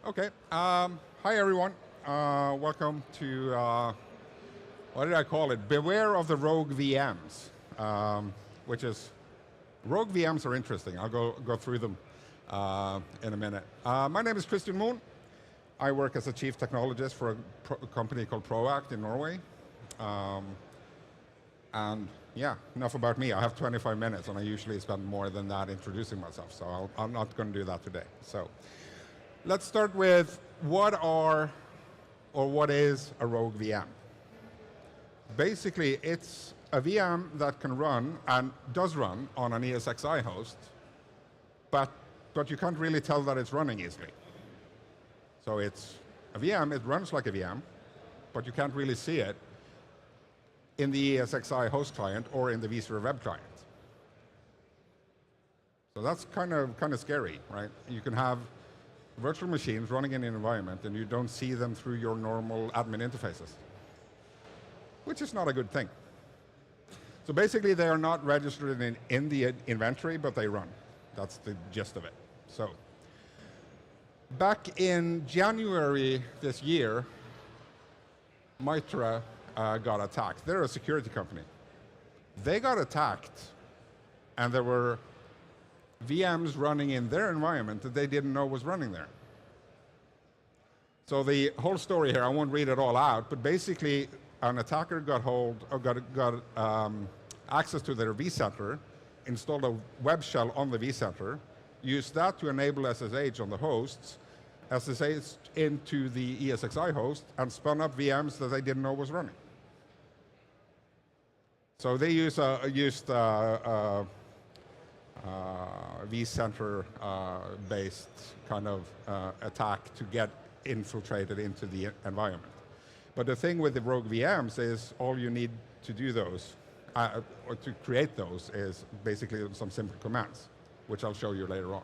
Okay. Hi, everyone. Welcome to, what did I call it? Beware of the Rogue VMs, which is, Rogue VMs are interesting. I'll go through them in a minute. My name is Christian Moon. I work as a chief technologist for a company called Proact in Norway. And yeah, enough about me. I have 25 minutes, and I usually spend more than that introducing myself, so I'm not going to do that today. So let's start with what is a Rogue VM? Basically, it's a VM that can run, and does run, on an ESXi host, but you can't really tell that it's running easily. So it's a VM, it runs like a VM, but you can't really see it in the ESXi host client or in the vSphere web client. So that's kind of scary, right? You can have virtual machines running in an environment and you don't see them through your normal admin interfaces, which is not a good thing. So basically, they are not registered in the inventory, but they run. That's the gist of it. So back in January this year, Mitra got attacked. They're a security company. They got attacked, and there were VMs running in their environment that they didn't know was running there. So the whole story here, I won't read it all out, but basically an attacker got access to their vCenter, installed a web shell on the vCenter, used that to enable SSH on the hosts, SSH into the ESXi host, and spun up VMs that they didn't know was running. So they used vCenter-based kind of attack to get infiltrated into the environment. But the thing with the Rogue VMs is all you need to do those, or to create those, is basically some simple commands, which I'll show you later on.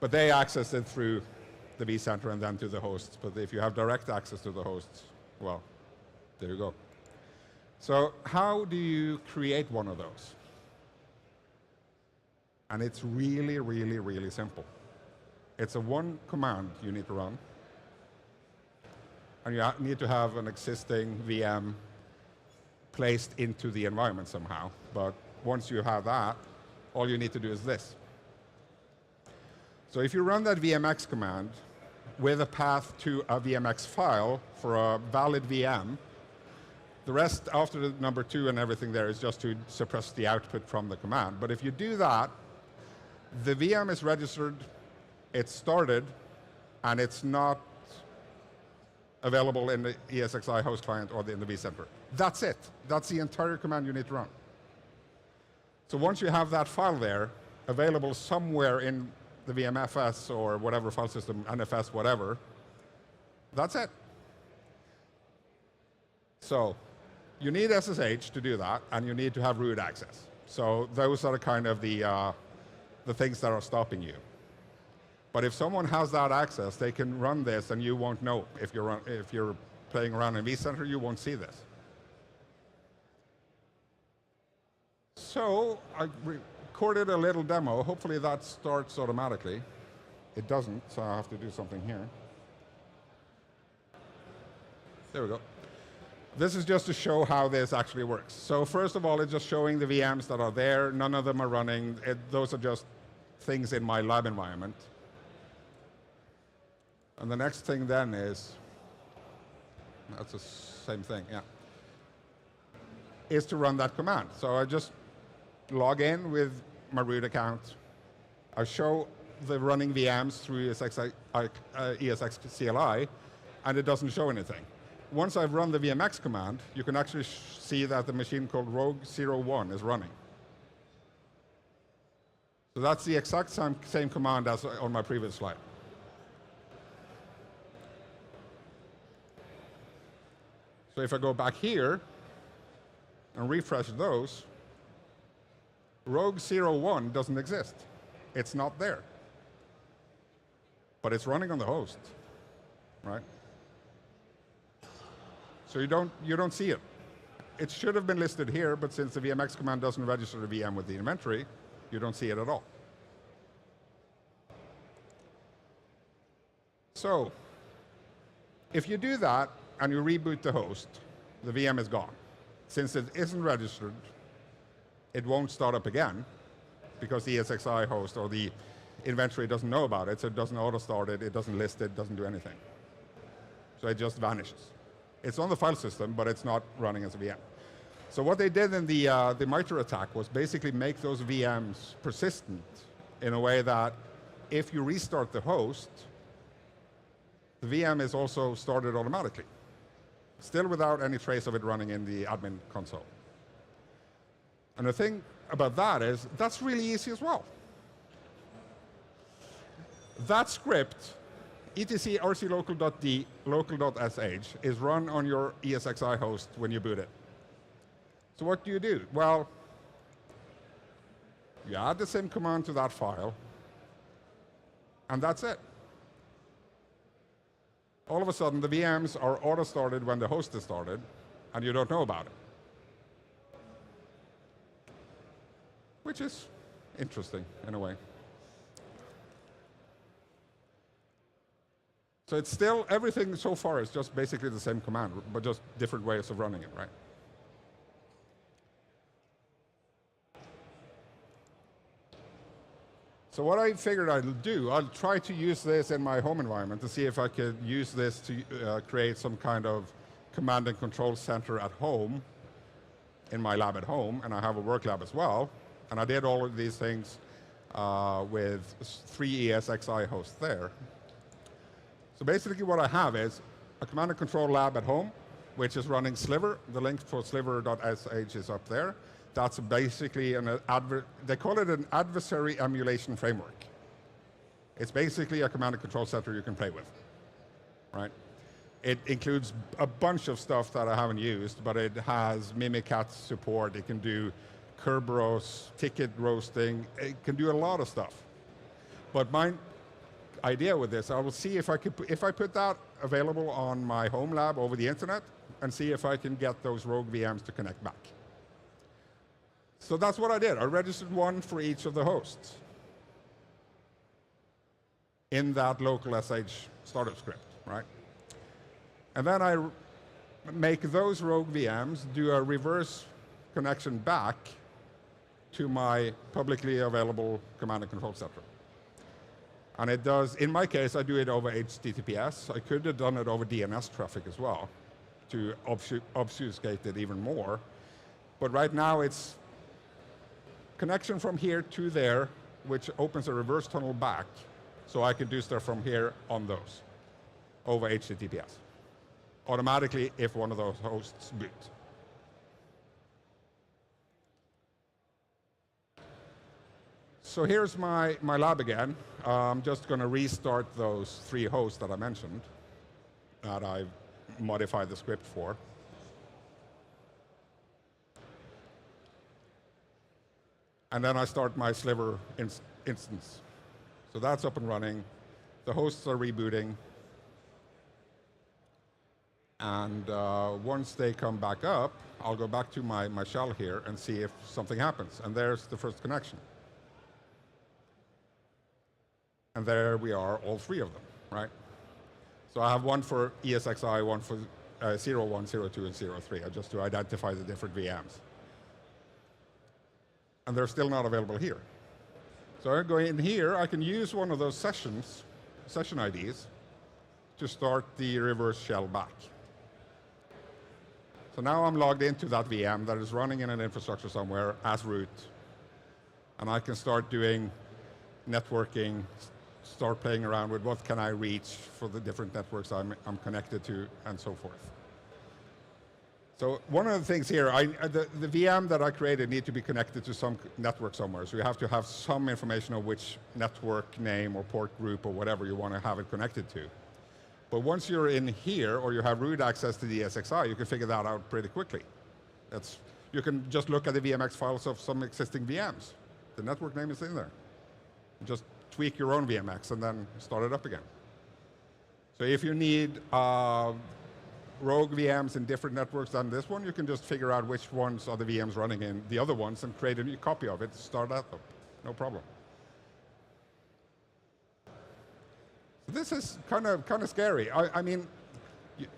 But they access it through the vCenter and then to the hosts. But if you have direct access to the hosts, well, there you go. So how do you create one of those? And it's really, really, really simple. It's a one command you need to run. And you need to have an existing VM placed into the environment somehow. But once you have that, all you need to do is this. So if you run that VMX command with a path to a VMX file for a valid VM, the rest after the number 2 and everything there is just to suppress the output from the command. But if you do that, the VM is registered, it's started, and it's not available in the ESXi host client or in the vCenter. That's it. That's the entire command you need to run. So once you have that file there, available somewhere in the VMFS or whatever file system, NFS, whatever, that's it. So you need SSH to do that, and you need to have root access. So those are kind of the things that are stopping you. But if someone has that access, they can run this, and you won't know. If you're playing around in vCenter, you won't see this. So I recorded a little demo. Hopefully that starts automatically. It doesn't, so I have to do something here. There we go. This is just to show how this actually works. So first of all, it's just showing the VMs that are there. None of them are running. Those are just things in my lab environment. And the next thing then is, that's the same thing, yeah, is to run that command. So I just log in with my root account. I show the running VMs through ESX CLI, and it doesn't show anything. Once I've run the VMX command, you can actually see that the machine called Rogue 01 is running. So that's the exact same command as on my previous slide. So if I go back here and refresh those, Rogue 01 doesn't exist. It's not there. But it's running on the host, right? So you don't see it. It should have been listed here, but since the VMX command doesn't register the VM with the inventory, you don't see it at all. So if you do that and you reboot the host, the VM is gone. Since it isn't registered, it won't start up again because the ESXi host or the inventory doesn't know about it, so it doesn't auto-start it, it doesn't list it, doesn't do anything. So it just vanishes. It's on the file system, but it's not running as a VM. So what they did in the MITRE attack was basically make those VMs persistent in a way that if you restart the host, the VM is also started automatically, still without any trace of it running in the admin console. And the thing about that is that's really easy as well. That script, etc rclocal.d local.sh, is run on your ESXi host when you boot it. So what do you do? Well, you add the sim command to that file, and that's it. All of a sudden, the VMs are auto-started when the host is started, and you don't know about it. Which is interesting, in a way. So it's still, everything so far is just basically the same command, but just different ways of running it, right? So what I figured I'll do, I'll try to use this in my home environment to see if I could use this to create some kind of command and control center at home, in my lab at home, and I have a work lab as well. And I did all of these things with 3 ESXi hosts there. So basically what I have is a command and control lab at home, which is running Sliver. The link for sliver.sh is up there. That's basically they call it an adversary emulation framework. It's basically a command and control center you can play with, right? It includes a bunch of stuff that I haven't used, but it has Mimikat support. It can do Kerberos, ticket roasting. It can do a lot of stuff. But my idea with this, I will see if I put that available on my home lab over the internet and see if I can get those Rogue VMs to connect back. So that's what I did. I registered one for each of the hosts in that local SH startup script, right? And then I make those Rogue VMs do a reverse connection back to my publicly available command and control center. And it does, in my case, I do it over HTTPS. I could have done it over DNS traffic as well to obfuscate it even more. But right now it's connection from here to there, which opens a reverse tunnel back, so I can do stuff from here on those over HTTPS automatically if one of those hosts boot. So here's my lab again. I'm just going to restart those 3 hosts that I mentioned that I've modified the script for. And then I start my Sliver instance. So that's up and running. The hosts are rebooting. And once they come back up, I'll go back to my shell here and see if something happens. And there's the first connection. And there we are, all 3 of them, right? So I have one for ESXi, one for 01, 02, and 03, just to identify the different VMs. And they're still not available here. So I go in here, I can use one of those session IDs to start the reverse shell back. So now I'm logged into that VM that is running in an infrastructure somewhere as root. And I can start doing networking, start playing around with what can I reach for the different networks I'm connected to, and so forth. So one of the things here, the VM that I created need to be connected to some network somewhere. So you have to have some information of which network name or port group or whatever you want to have it connected to. But once you're in here, or you have root access to the ESXi, you can figure that out pretty quickly. You can just look at the VMX files of some existing VMs. The network name is in there. Just tweak your own VMX and then start it up again. So if you need Rogue VMs in different networks than this one, you can just figure out which ones are the VMs running in the other ones and create a new copy of it, start that up. No problem. This is kind of scary. I mean,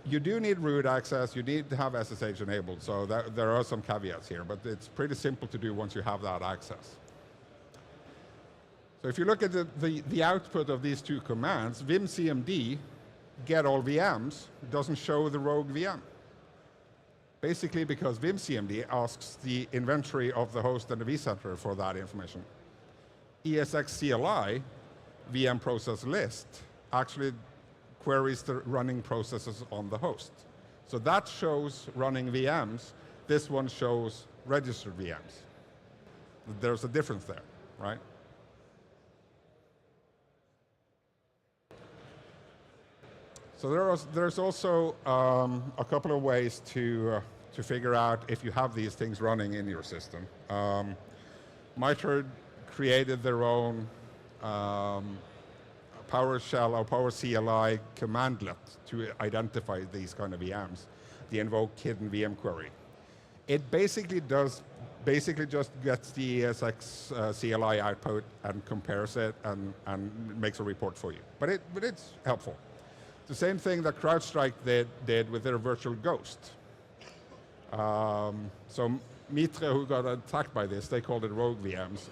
you do need root access, you need to have SSH enabled, so there are some caveats here, but it's pretty simple to do once you have that access. So if you look at the output of these two commands, vimcmd get all VMs doesn't show the rogue VM. Basically because vimcmd asks the inventory of the host and the vCenter for that information. ESXCLI, VM process list, actually queries the running processes on the host. So that shows running VMs. This one shows registered VMs. There's a difference there, right? So there's also a couple of ways to figure out if you have these things running in your system. MITRE created their own PowerShell or PowerCLI commandlet to identify these kind of VMs, the invoke hidden VM query. It basically just gets the ESX CLI output and compares it and makes a report for you. But it's helpful. The same thing that CrowdStrike did with their virtual ghost. So Mitre, who got attacked by this, they called it Rogue VMs.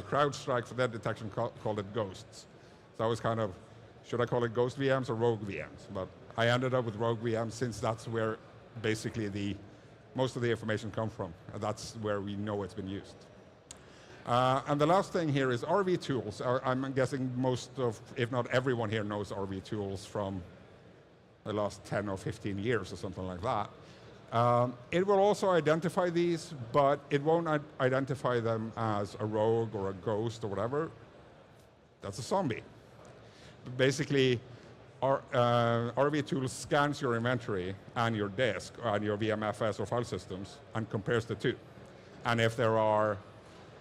CrowdStrike, for their detection, called it ghosts. So I was kind of, should I call it ghost VMs or Rogue VMs? But I ended up with Rogue VMs since that's where basically most of the information comes from. And that's where we know it's been used. And the last thing here is RV tools. I'm guessing most of, if not everyone here knows RV tools from the last 10 or 15 years or something like that. It will also identify these, but it won't identify them as a rogue or a ghost or whatever. That's a zombie. Basically, RV Tools scans your inventory and your disk and your VMFS or file systems and compares the two. And if there are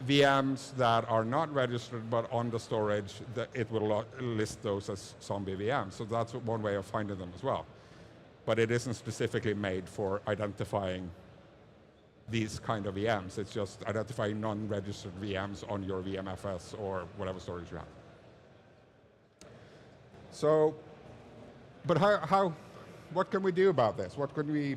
VMs that are not registered but on the storage, it will list those as zombie VMs. So that's one way of finding them as well. But it isn't specifically made for identifying these kind of VMs. It's just identifying non-registered VMs on your VMFS or whatever storage you have. So, but what can we do about this? What can we,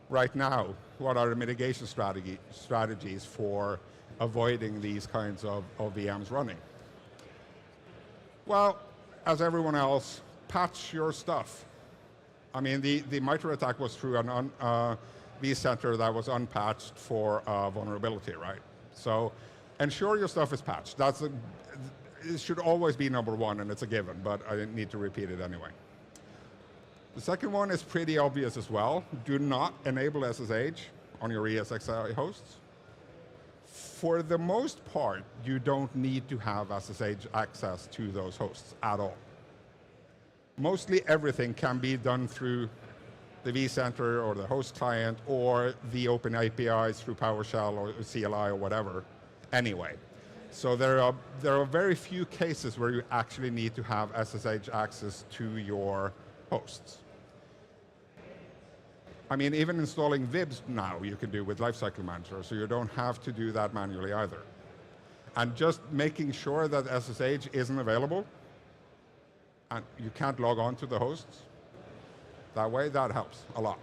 right now, what are the mitigation strategies for avoiding these kinds of VMs running? Well, as everyone else, patch your stuff. I mean, the MITRE attack was through an vCenter that was unpatched for vulnerability, right? So ensure your stuff is patched. It should always be number one, and it's a given, but I didn't need to repeat it anyway. The second one is pretty obvious as well. Do not enable SSH on your ESXi hosts. For the most part, you don't need to have SSH access to those hosts at all. Mostly everything can be done through the vCenter or the host client or the open APIs through PowerShell or CLI or whatever anyway. So there are very few cases where you actually need to have SSH access to your hosts. I mean, even installing VIBs now you can do with Lifecycle Manager, so you don't have to do that manually either. And just making sure that SSH isn't available and you can't log on to the hosts, that helps a lot.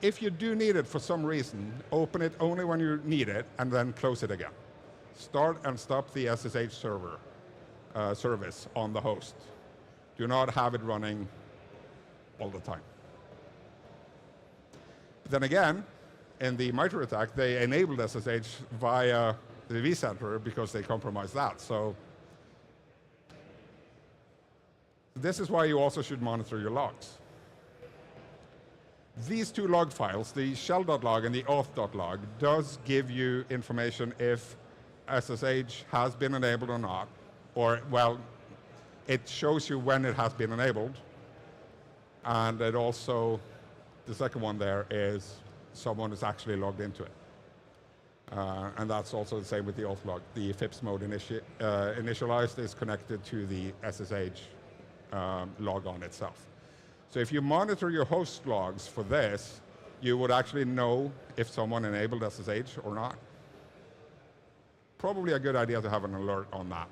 If you do need it for some reason, open it only when you need it and then close it again. Start and stop the SSH server service on the host. Do not have it running all the time. Then again, in the MITRE attack, they enabled SSH via the vCenter because they compromised that. So this is why you also should monitor your logs. These two log files, the shell.log and the auth.log, does give you information if SSH has been enabled or not, or, well, it shows you when it has been enabled, and it also, the second one there is someone is actually logged into it. And that's also the same with the auth log. The FIPS mode initialized is connected to the SSH logon itself. So if you monitor your host logs for this, you would actually know if someone enabled SSH or not. Probably a good idea to have an alert on that,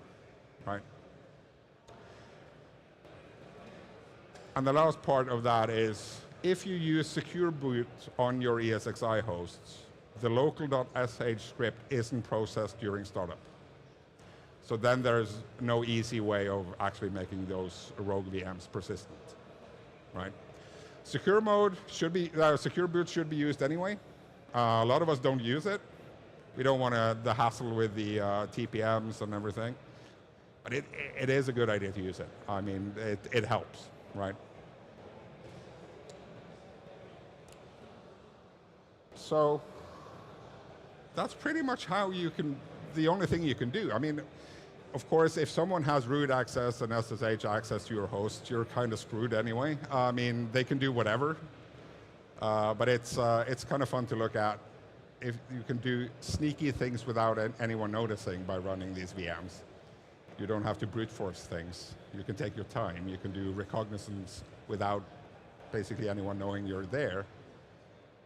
right? And the last part of that is, if you use secure boot on your ESXi hosts, the local.sh script isn't processed during startup. So then there's no easy way of actually making those Rogue VMs persistent, right? Secure mode should be, secure boot should be used anyway. A lot of us don't use it. We don't want the hassle with the TPMs and everything. But it is a good idea to use it. I mean, it helps, right? So that's pretty much how you can, the only thing you can do. I mean, of course, if someone has root access and SSH access to your host, you're kind of screwed anyway. I mean, they can do whatever, but it's kind of fun to look at. If you can do sneaky things without anyone noticing by running these VMs. You don't have to brute force things. You can take your time. You can do reconnaissance without basically anyone knowing you're there.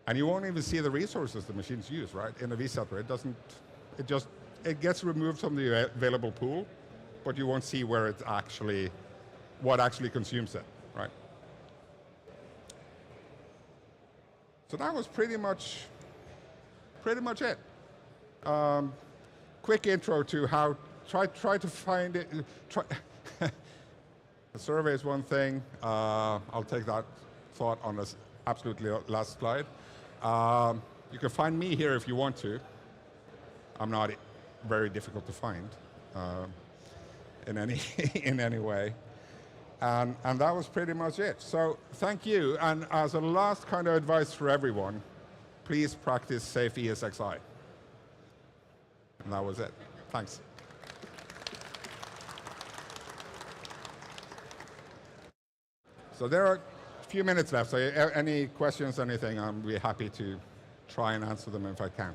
And you won't even see the resources the machines use, right? In a vSphere, it gets removed from the available pool, but you won't see where it's actually, what actually consumes it, right? So that was pretty much it. Quick intro to how, try to find it. The survey is one thing. I'll take that thought on this absolutely last slide. You can find me here if you want to. I'm not very difficult to find in any way. And that was pretty much it. So thank you. And as a last kind of advice for everyone, please practice safe ESXi. And that was it. Thanks. So there are a few minutes left. So any questions, anything, I'll be happy to try and answer them if I can.